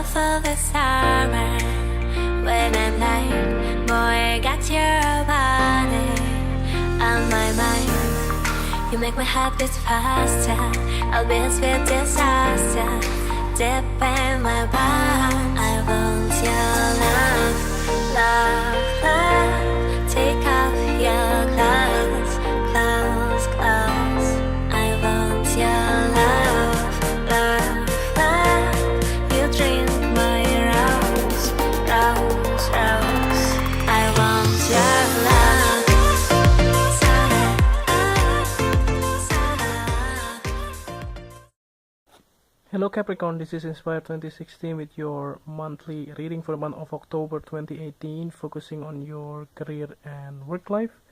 for the summer. When I'm like, boy, I got your body on my mind. You make my heart beat faster. I'll be a sweet disaster. Deep in my palm, I want your love, love, love. Take off your clothes, clothes, clothes. I want your love, love, love. You drink my rose, rose, rose. I want your love. Hello Capricorn, this is Inspire 2016 with your monthly reading for the month of October 2018, focusing on your career and work life.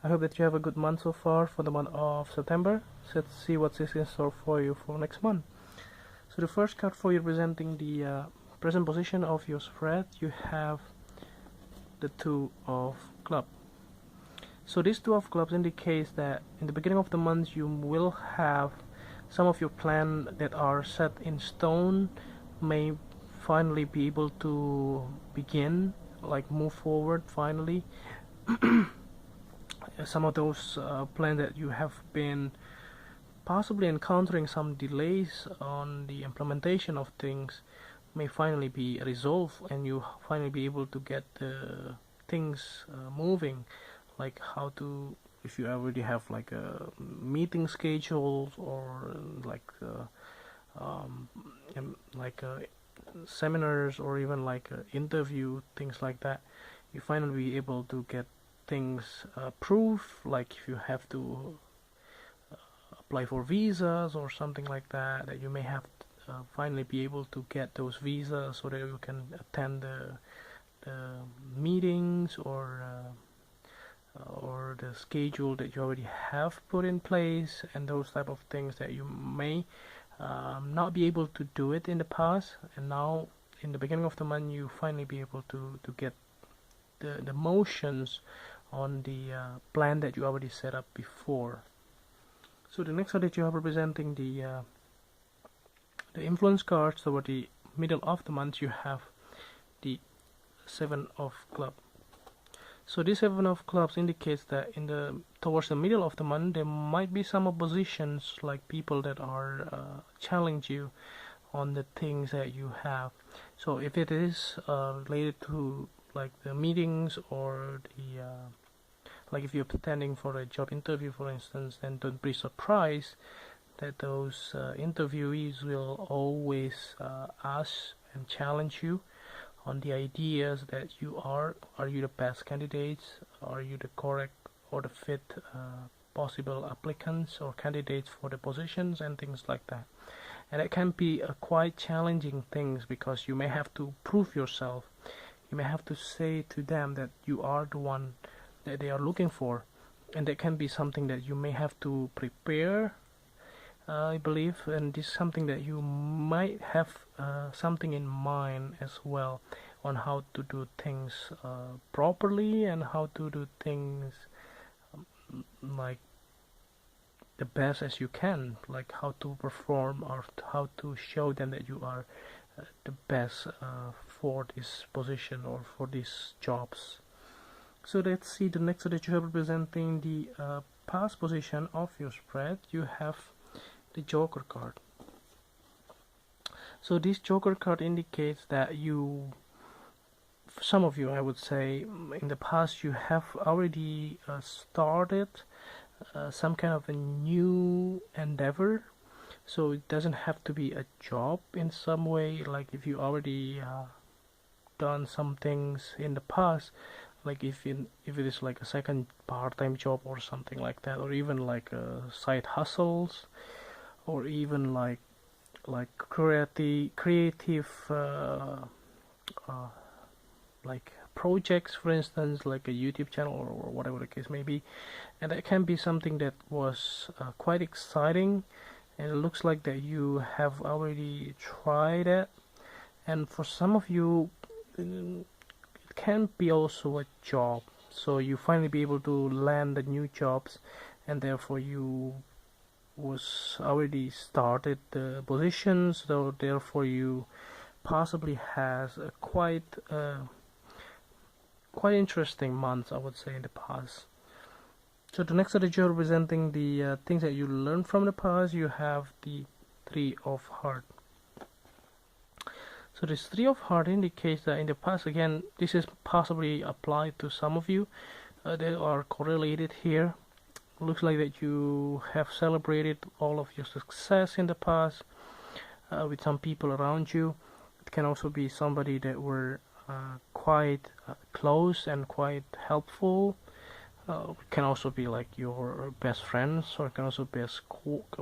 I hope that you have a good month so far for the month of September. So let's see what is in store for you for next month. So the first card for you representing the present position of your spread, you have the Two of Clubs. So this Two of Clubs indicates that in the beginning of the month you will have some of your plans that are set in stone may finally be able to begin, like move forward finally. Some of those plans that you have been possibly encountering some delays on the implementation of things may finally be resolved, and you finally be able to get the things moving, like how to, if you already have like a meeting schedule or seminars or even like a interview, things like that, you finally be able to get things approved, like if you have to apply for visas or something like that, that you may have finally be able to get those visas so that you can attend the meetings or the schedule that you already have put in place, and those type of things that you may not be able to do it in the past, and now in the beginning of the month you finally be able to get the motions on the plan that you already set up before. So the next card that you have representing the influence cards toward the middle of the month, you have the Seven of Clubs. So this Seven of Clubs indicates that towards the middle of the month there might be some oppositions, like people that are challenge you on the things that you have. So if it is related to like the meetings or the like if you're pretending for a job interview, for instance, then don't be surprised that those interviewees will always ask and challenge you on the ideas that you are you the best candidates, are you the correct or the fit possible applicants or candidates for the positions and things like that. And it can be a quite challenging things, because you may have to prove yourself. You may have to say to them that you are the one that they are looking for, and that can be something that you may have to prepare, I believe, and this is something that you might have something in mind as well on how to do things properly, and how to do things like the best as you can, like how to perform or how to show them that you are the best for this position or for these jobs. So let's see the next that you have representing the past position of your spread. You have the Joker card. So this Joker card indicates that some of you, I would say, in the past you have already started some kind of a new endeavor. So it doesn't have to be a job in some way, like if you already done some things in the past, like if it is like a second part-time job or something like that, or even like side hustles, or even like creative like projects, for instance, like a YouTube channel or whatever the case may be. And that can be something that was quite exciting, and it looks like that you have already tried it. And for some of you it can be also a job, so you finally be able to land the new jobs, and therefore you was already started the positions, so therefore you possibly has a quite interesting months, I would say, in the past. So the next strategy representing the things that you learned from the past, you have the Three of Heart. So this Three of Heart indicates that in the past, again, this is possibly applied to some of you. They are correlated here. Looks like that you have celebrated all of your success in the past with some people around you. It can also be somebody that were quite close and quite helpful. It can also be like your best friends, or it can also be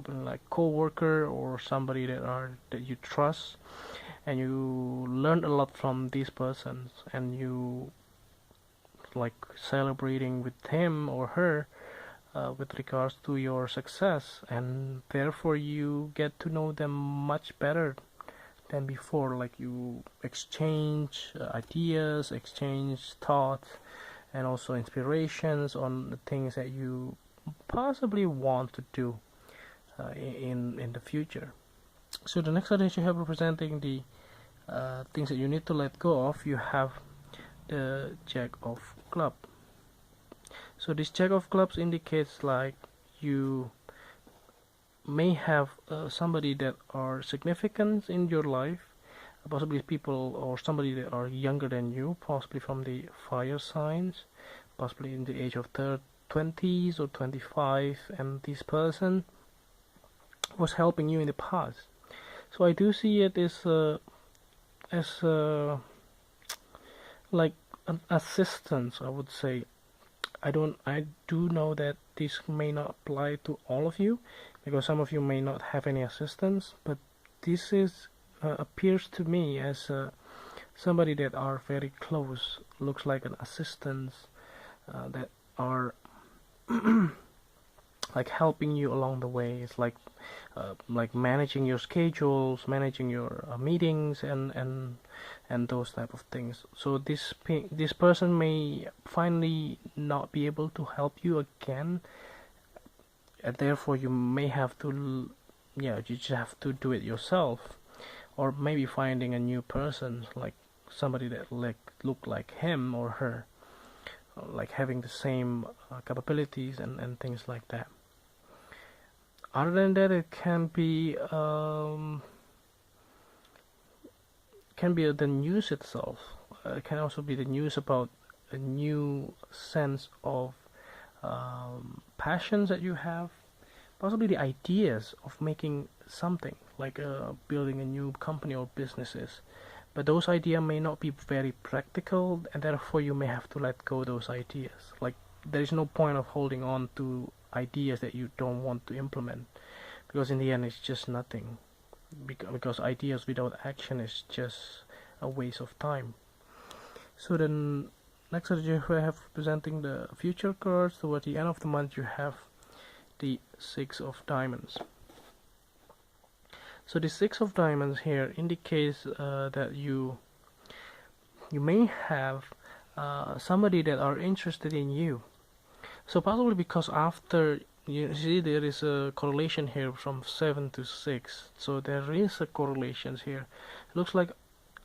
like co-worker or somebody that you trust, and you learned a lot from these persons, and you like celebrating with him or her with regards to your success, and therefore you get to know them much better than before. Like you exchange ideas, exchange thoughts, and also inspirations on the things that you possibly want to do in the future. So the next card you have representing the things that you need to let go of, you have the Jack of Clubs. So this Jack of Clubs indicates like you may have somebody that are significant in your life, possibly people or somebody that are younger than you, possibly from the fire signs, possibly in the age of 20s or 25, and this person was helping you in the past. So I do see it as like an assistance, I would say. I do know that this may not apply to all of you, because some of you may not have any assistance, but this is appears to me as somebody that are very close. Looks like an assistance that are like helping you along the way. It's like managing your schedules, managing your meetings, and those type of things. So this person may finally not be able to help you again, and therefore you may have to you just have to do it yourself, or maybe finding a new person, like somebody that look like him or her, like having the same capabilities and things like that. Other than that, it can be the news itself. It can also be the news about a new sense of passions that you have, possibly the ideas of making something, like building a new company or businesses. But those ideas may not be very practical, and therefore you may have to let go of those ideas. Like there is no point of holding on to ideas that you don't want to implement, because in the end it's just nothing, because ideas without action is just a waste of time. So then next you have presenting the future cards. Toward the end of the month you have the Six of Diamonds. So the Six of Diamonds here indicates that you may have somebody that are interested in you. So possibly because after you see there is a correlation here from 7 to 6, so there is a correlation here. It looks like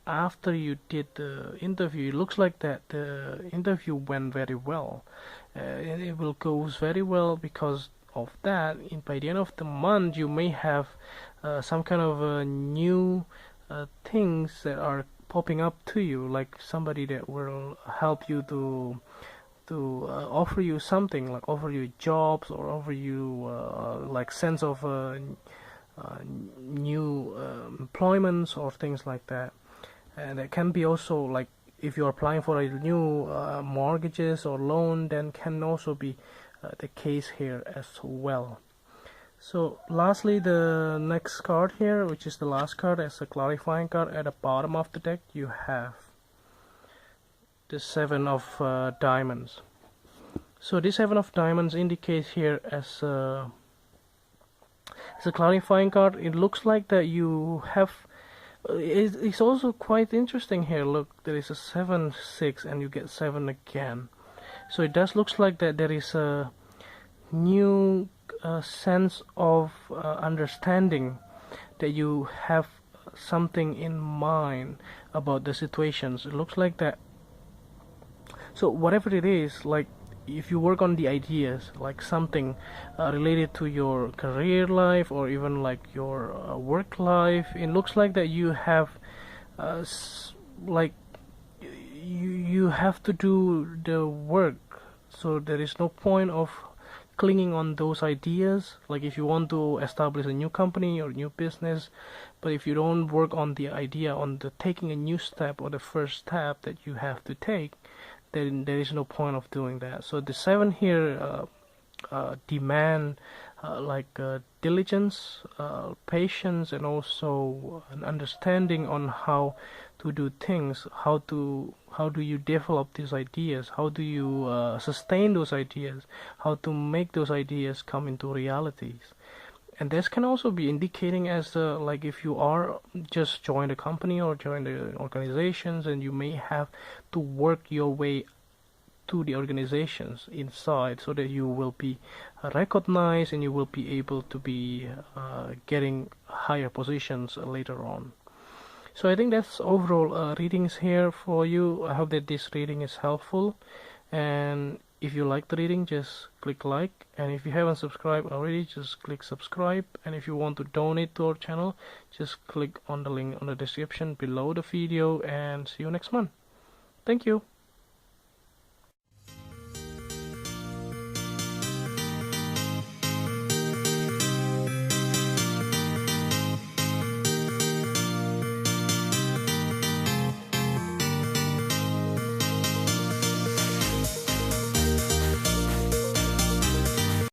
after you did the interview, it looks like that the interview went very well. It will goes very well because of that. By the end of the month you may have some kind of new things that are popping up to you, like somebody that will help you to offer you something, like offer you jobs or offer you like sense of new employments or things like that. And it can be also like if you're applying for a new mortgages or loan, then can also be the case here as well. So lastly, the next card here, which is the last card as a clarifying card, at the bottom of the deck you have the Seven of Diamonds. So this Seven of Diamonds indicates here as a clarifying card. It looks like that you have it's also quite interesting here. Look, there is a 7, 6, and you get 7 again. So it does looks like that there is a new sense of understanding that you have something in mind about the situations. It looks like that. So whatever it is, like if you work on the ideas, like something related to your career life or even like your work life, it looks like that you have like you have to do the work. So there is no point of clinging on those ideas. Like if you want to establish a new company or new business, but if you don't work on the idea, on the taking a new step or the first step that you have to take, then there is no point of doing that. So the seven here demand diligence, patience, and also an understanding on how to do things. How do you develop these ideas? How do you sustain those ideas? How to make those ideas come into realities? And this can also be indicating as like if you are just join a company or join the organizations, and you may have to work your way to the organizations inside, so that you will be recognized and you will be able to be getting higher positions later on. So I think that's overall readings here for you. I hope that this reading is helpful, and if you like the reading, just click like, and if you haven't subscribed already, just click subscribe, and if you want to donate to our channel, just click on the link on the description below the video, and see you next month. Thank you.